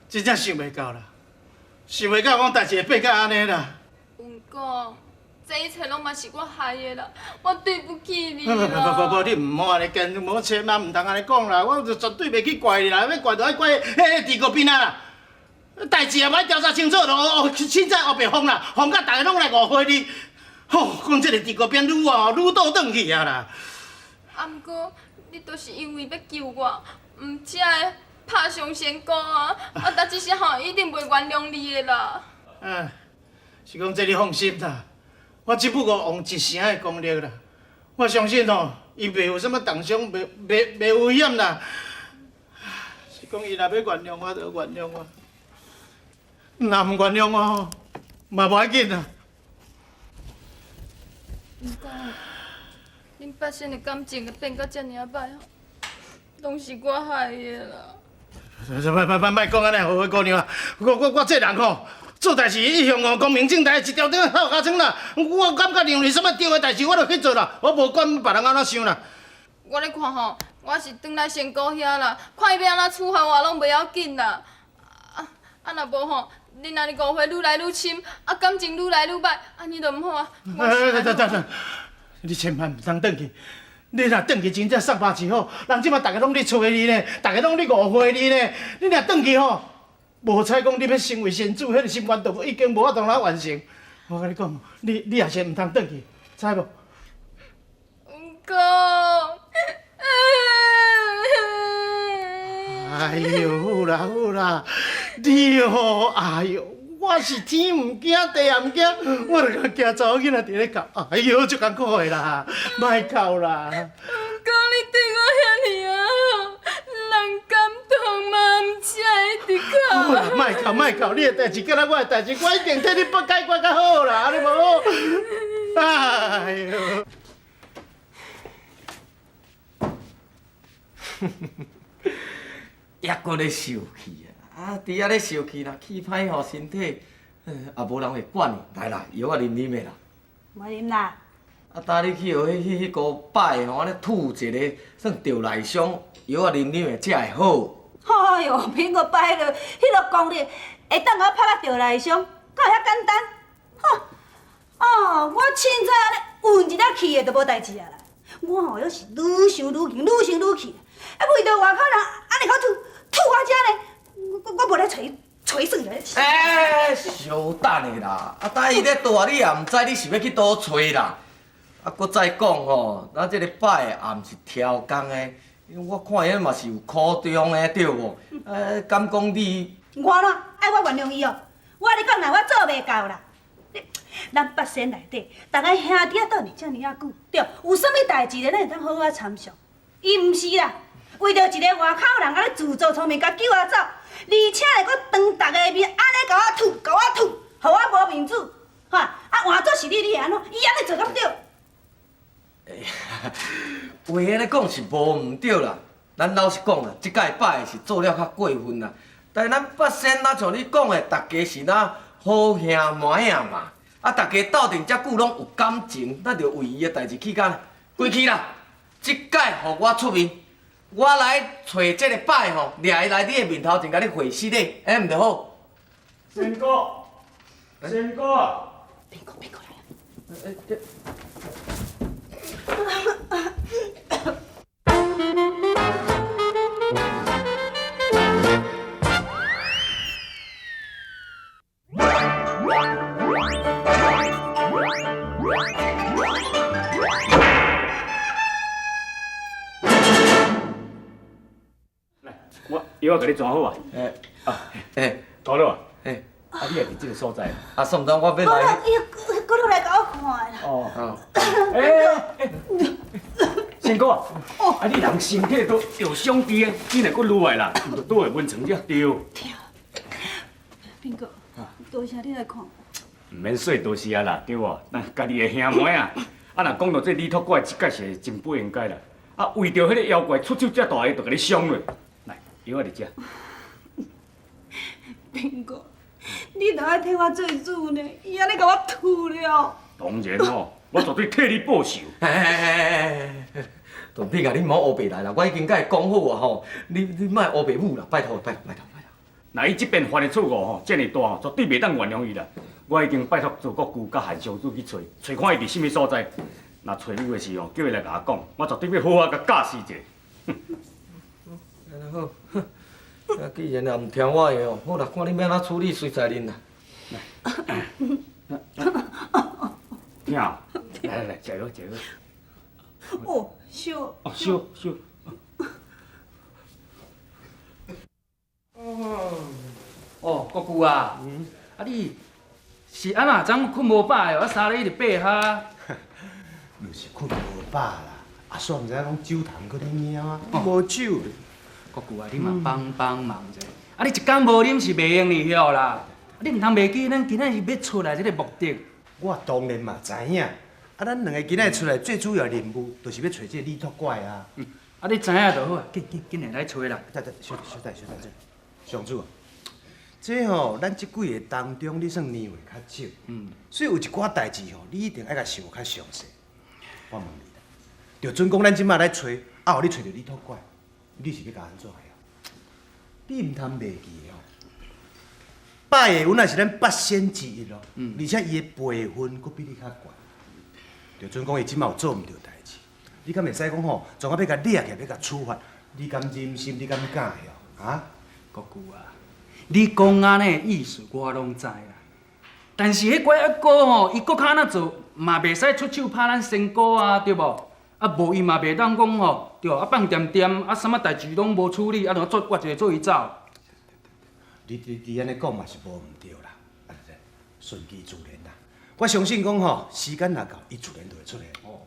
真正想袂到啦，想袂到讲代志会变到安尼啦。文哥，这一切拢嘛是我害的啦，我对不起你不，啦。你唔好安尼讲，无千万唔通安尼讲啦，我就绝对袂去怪你啦，要怪就爱怪迄地沟边仔啦。代志也莫调查清楚咯，凊彩后白放啦，放甲大家拢来误会你。吼，讲这个地沟边愈倒转去啊啦。啊，毋过你都是因为要救我，毋才会拍上仙姑啊！啊，但一时吼一定袂原谅你的啦。是讲这你放心啦，我只不过用一成的功力啦，我相信吼，伊袂有什么重伤，袂危险啦。是讲伊若要原谅我，就原谅我；若唔原谅我吼，嘛无要紧啦。毋过，恁百姓的感情会变到遮尔啊歹吼，拢是我害的啦。莫讲安尼，好姑娘啊！我这人吼，做代志一向吼光明正大，一条顶好加床啦。我感觉认为什么对的代志，我就去做啦，我无管别人安怎想啦。我咧看吼，我是转来仙姑遐啦，看伊要安怎处罚我拢袂要紧啦。若无吼，恁安尼误会愈来愈深，啊感情愈来愈歹，安尼就毋好啊。等，你千万唔通转去。你若转去，真正丧把子好。人即马大家拢咧找你呢，大家拢咧误会你呢。你若转去吼，无采讲你要成为先祖，迄个心愿都已经无法度来完成。我甲你讲，你也先唔通转去，知无？哥，哎呦，好啦，你吼，哎呦，我是天唔惊地也唔惊，我著甲惊查某囡仔伫咧哭，哎呦，足艰苦的啦，莫哭啦。哥，你对我遐尔啊好，人感动嘛，毋才会直哭。好啦，莫哭，你的代志敢若我的代志，我一定替你解决较好啦，安尼无好？哎呦。抑搁咧受气啊！啊，伫遐咧受气啦，气歹互身体，也无人会管你。来啦，药啊啉啉的啦。无啉啦。啊，等你去迄个摆吼，安尼吐一个，算着内伤，药啊啉啉的才会好。哎哟，苹果摆落，迄个功力会当我拍到着内伤，敢有遐简单？吼！哦，我凊彩安尼运一粒气的，就无代志啊啦。我吼要是愈想愈气，愈想愈气，啊，为着外口人安尼个吐我遮呢，我无来找伊算个。哎，稍等的啦，啊，等伊咧大，你也毋知你是要去倒找啦。啊，搁再讲吼，咱这个摆的也毋是挑工的，我看伊嘛是有苦衷的，对无？敢讲你？我哪爱我原谅伊哦？我咧讲啦，我做袂到啦。咱北县内底，大家兄弟斗阵遮尔啊久，对，有啥物代志咧，咱会当好好参详。伊毋是啦，为着一个外口人安尼自作聪明，甲救我走，而且咧搁当大家的面安尼甲我吐，互我无面子，哈！啊，换做是你会安怎？伊安尼做敢对？话安尼讲是无毋对啦，咱老实讲啦，即届摆是做了较过分啦。但是咱北县哪像你讲的，大家是哪好兄妹啊嘛。啊，大家斗阵遮久拢有感情，咱就为伊的代志去干，归去啦。即届互我出面，我来找这个摆吼，掠伊来你的面头前，甲你会死咧，安尼毋就好？仙姑，仙姑，苹果来啊！药我甲你装好啊！高老啊，啊你也伫这个所在。啊，算毋通我要来。搁落来甲我看啦。哦。仙姑啊，啊你人身体都有伤伫的，你若搁愈来啦，就倒会温床才对。苹果，多谢你来看。毋免说多谢啊啦，对无？咱家己的兄妹啊，啊若讲到这李托怪，即届是真不应该啦。啊为着迄个妖怪出手遮大个，就甲你伤落。来，药我伫遮。苹果，你著爱替我做主呢，伊安尼甲我吐了。当然吼，我绝对替你报仇。同พี่啊，你莫乌白来啦，我已经甲伊讲好啊吼，你莫乌白母啦，拜托。那伊即边犯的错误吼，遮尔大吼，绝对袂当原谅伊啦。我已经拜托朱国舅甲韩尚主去找看伊伫什么所在。若找你的时候，叫伊来甲我讲，我绝对要好好甲教示一下。安尼好，啊，既然也毋听我的哦，好啦，看你要安怎处理，随在恁啦。听啊，来，加油加油！哦，小哦，烧。哦，国舅啊，啊你是安那昨困无饱的，啊三日一直爬哈？就是困无饱啦，啊煞毋知影讲酒坛搁咧猫啊，无酒。国舅啊，你嘛帮忙者，啊你一工无啉是袂用哩晓啦，啊你毋通袂记咱今仔是要出来这个目的。我当然嘛知影，啊咱两个今仔出来最主要的任务，就是要找这个李托怪啊。啊你知影就好啊，紧来找啦。等，小弟，上主啊，这吼咱即几个当中，你算年岁较少，所以有一寡代志吼，你一定爱甲想较详细。我问你啦，就准讲咱即马来找，啊，互你找着李托怪，你是要甲安怎个啊？你毋通袂记哦。拜的阮也是咱八仙之一咯，而且伊的辈分佫比你较悬。就准讲伊即马有做毋着代志，你敢会使讲吼，从我要甲掠起来，要甲处罚，你敢忍心？你敢敢的哦？啊？国舅啊，你讲安尼意思我拢知啦，但是迄乖阿哥吼，伊搁较安怎做，嘛袂使出手拍咱仙姑啊，对无？啊，无伊嘛袂当讲吼，对，啊放点点，啊啥物代志拢无处理，啊就做一个做伊走。你安尼讲嘛是无毋对啦，啊，顺其自然啦。我相信讲吼，时间若到，伊自然就会出来。哦，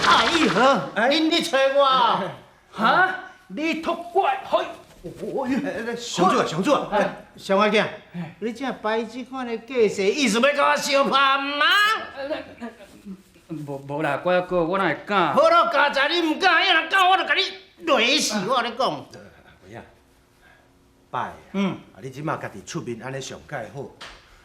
阿姨好，恁咧找我？哈？你托怪嘿？上主啊，上阿囝，你这摆即款的架势，意思要甲我相拍吗？无啦，乖阿哥，我哪会敢？好咯，家在你唔敢，要若敢，我就甲你累死。我咧讲，喂啊，拜啊，你即马家己出面安尼上介好。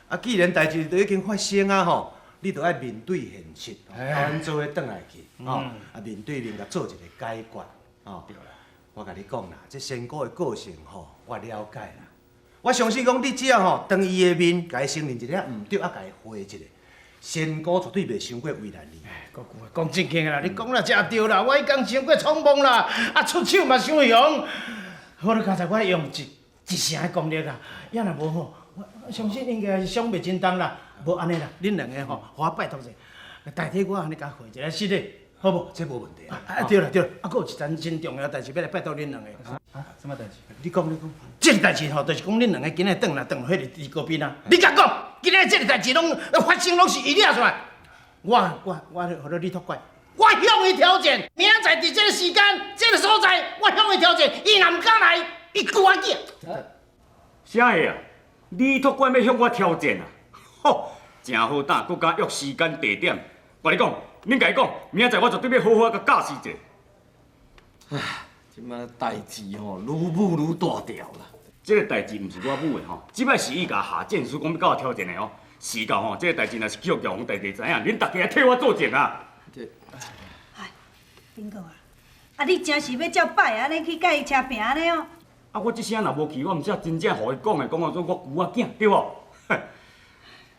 啊，既然代志都已经发生啊吼，你就爱面对现实，咱做伙转来去，吼，啊面对面甲做一个解决，吼。我甲你讲啦，这仙姑的个性吼，我了解啦。我相信讲你只要吼当伊的面，甲伊承认一个毋对，啊甲伊回一个，仙姑绝对袂伤过为难你。国舅啊，讲正经的啦，你讲啦真对啦，我迄工伤过匆忙啦，啊出手嘛伤勇。好了，刚才我用一成的功力啦，要若无吼，我相信应该是伤袂真重啦。无安尼啦，恁两个吼，互我拜托者，代替我安尼甲回一个失礼，好无？这无问题啊。对啦，啊，佫有一件真重要的代志要来拜托恁两个。什么代志？你讲。这个代志吼，就是讲恁两个今日转迄个伫高边啊。你甲讲，今日这个代志拢发生拢是伊掠出来。我互你托怪，我向伊挑战，明仔载伫这个时间、这个所在，我向伊挑战，伊若唔敢来，伊叫我见。啥个啊？你托管要向我挑战啊？吼，真好胆，佮敢约时间地点。我你讲，恁家讲，明仔载我绝对要好好甲教示一下。唉，即摆代志吼，愈舞愈大条啦。这个代志毋是我母的吼，即摆是伊甲下剑师讲要甲我挑战的哦。是到吼，这个代志若是叫玉皇大帝知影，恁大家来替我作证啊！哎，顶哥啊，啊你真是要照拜安尼去甲伊车平安尼哦？啊，我即声若无去，我毋则真正互伊讲做我舅仔囝，对无？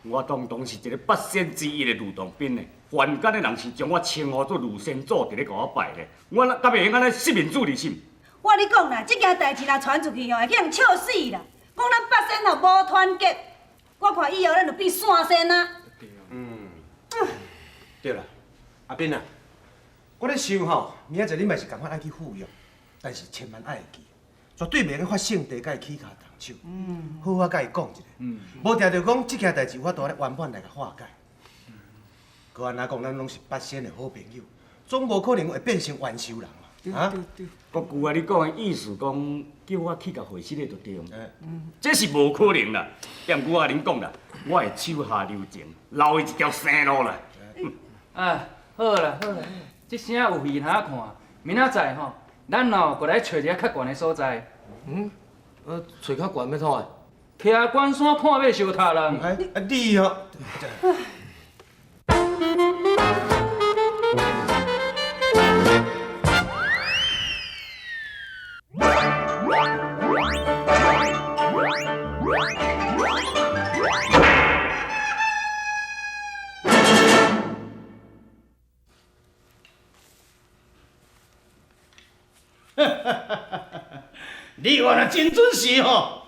我当是一个八仙之一的吕洞宾呢，凡间的人是将我称呼做吕先祖，伫咧甲我拜咧，我敢袂用安尼失面子立心？我跟你讲啦，这件代志若传出去吼，会叫人笑死啦！讲咱八仙吼无团结，我看以后咱就变散仙啊！对啦，阿斌啊，我咧想吼，明仔载你嘛是共款爱去赴约，但是千万爱会记，绝对袂用发性地甲伊起骹动手。好好甲伊讲一下。无定着讲即件代志，我都咧圆满来甲化解。搁安那讲，咱拢是八仙的好朋友，总无可能会变成冤仇人嘛。啊？国舅啊，你讲的意思讲叫我去甲会师的就对了。这是无可能啦。踮句话恁讲啦，我会手下留情，留伊一条生路啦。啊，好啦，这声有戏通看，明仔载吼，咱哦过来找一个较悬的所在。找较悬要创啊？徛关山看马烧塔人。你哦。你原来真准时吼！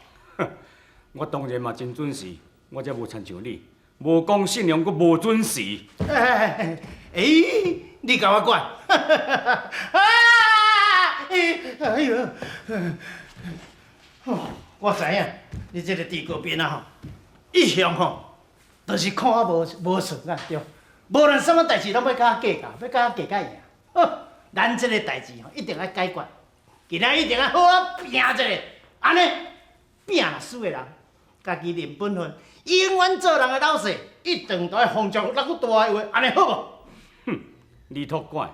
我当然嘛真准时，我才无亲像你，无讲信用，佫无准时。你甲我管！哎呦！我知影，你这个地沟边啊吼，一向吼，就是看我无顺啊，对。无论什么代志，拢要甲我计较，要甲我计较赢。咱这个代志吼，一定要解决。今仔一定要好好拼一下，安尼拼若输的人，家己认本分，永远做人的老细，一定都要奉从那个大的话，安尼好无？哼，李托管，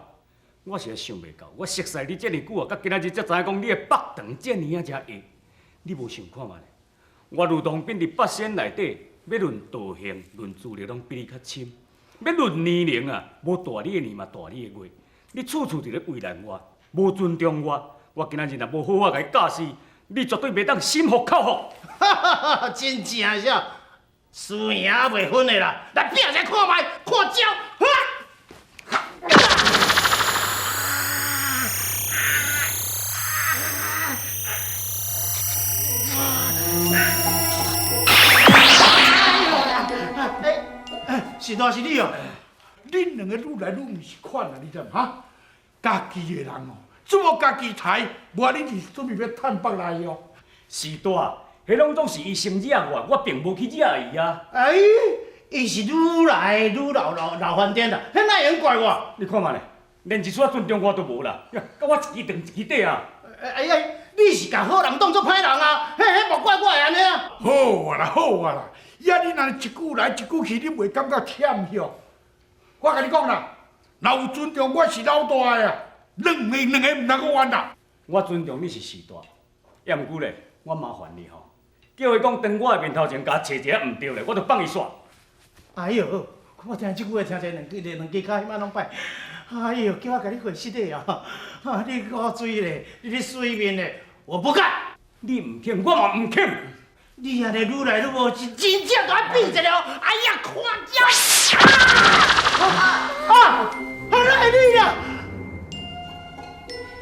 我是想袂到，我熟悉你遮尔久啊，到今仔日才知影讲你的北肠遮尔啊才硬。你无想看嘛？我如同兵伫8仙内底，要论道行、论资历，拢比你较深；要论年龄啊，无大你的年嘛大你的月。你处处伫咧为难我，无尊重我。我今仔日若无好好甲你教示，你绝对袂当心服口服。真正是，输赢袂分的啦！来拼者看卖，看招！是大是你哦！恁两个愈来愈毋是款啊！你知哈？家己的人哦，怎么家己刣？无恁是准备要趁北来哦？是大，迄拢总是伊先惹我，我并无去惹伊啊。哎，伊是愈来愈老翻颠啦，迄哪会怪我？你看嘛咧，连一撮尊重我都无啦，甲我一支长一支短啊！哎呀，你是甲好人当作歹人啊？迄无怪我会安尼啊？好啊啦，好啊啦！呀，你若一句来一句去，你袂感觉忝哟？我甲你讲啦，若有尊重，我是老大的啊，两个毋通冤啦。我尊重你是士大，也毋过咧，我麻烦你吼，叫伊讲当我的面头前，甲找一个毋对咧，我就放伊煞。哎呦，我听即句话听者两支骹迄摆拢摆。哎呦，叫我甲你回失礼啊！你古水咧，你水面咧，我不干。你唔肯，我嘛唔肯。你安尼愈来愈无真正甲我比一个哦！哎呀，看招！来你啦！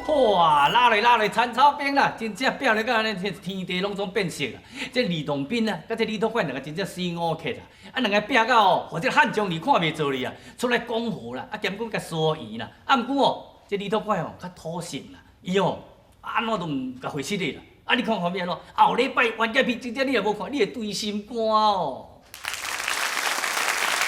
哇，拉来田草兵啦，真正拼咧到安尼，天地拢总变色啦。这李洞宾啊，甲这李托管两个真正死乌客啊，两个拼到哦，或者汉将你看袂做你啊，出来讲和啦，兼讲甲疏远啦。毋过哦，这李托管哦较土性啦，伊哦安怎都毋甲回失礼啦。你看后面咯，后礼拜冤家片真正你也无看，你会对心肝哦。